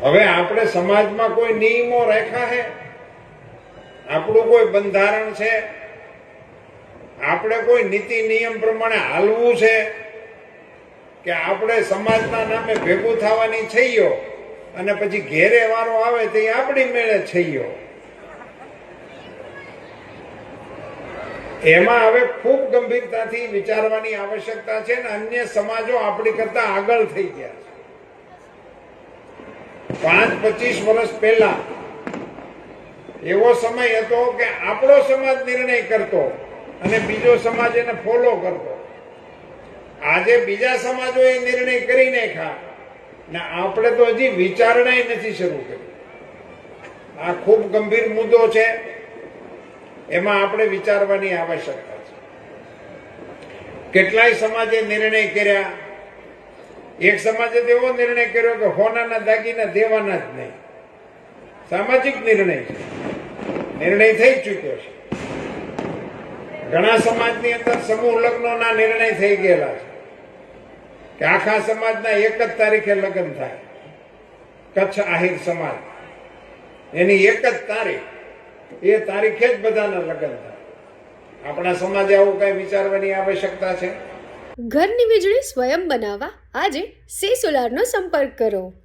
હવે આપણે સમાજમાં કોઈ નિયમો રાખ્યા છે, આપણું કોઈ બંધારણ છે, આપણે કોઈ નીતિ નિયમ પ્રમાણે હાલવું છે કે આપણે સમાજના નામે ભેગું થવાની છઈયો અને પછી ઘેરે વારો આવે તો આપણી મેળે છઈયો? એમાં હવે ખૂબ ગંભીરતાથી વિચારવાની આવશ્યકતા છે ને અન્ય સમાજો આપણી કરતા આગળ થઈ ગયા છે। 5-25 વર્ષ પહેલા એવો સમય હતો કે આપણો સમાજ નિર્ણય કરતો અને બીજો સમાજ એને ફોલો કરતો। આજે બીજા સમાજોએ નિર્ણય કરી નાખ્યા ને આપણે તો હજી વિચારણા નથી શરૂ કરી। આ ખૂબ ગંભીર મુદ્દો છે, એમાં આપણે વિચારવાની આવશ્યકતા છે। કેટલાય સમાજે નિર્ણય કર્યા। એક સમાજે તો એવો નિર્ણય કર્યો કે હોનાના દાગીના દેવાના જ નહીં। સામાજિક નિર્ણય છે, નિર્ણય થઈ ચૂક્યો છે। ઘણા સમાજની અંદર સમૂહ લગ્નોના નિર્ણય થઈ ગયેલા છે કે આખા સમાજના એક જ તારીખે લગ્ન થાય। કચ્છ આહિર સમાજ એની એક જ તારીખ, એ તારીખે જ બધાના લગ્ન થાય। આપણા સમાજે આવું કઈ વિચારવાની આવશ્યકતા છે? ઘરની વીજળી સ્વયં બનાવવા આજે સે સોલારનો સંપર્ક કરો।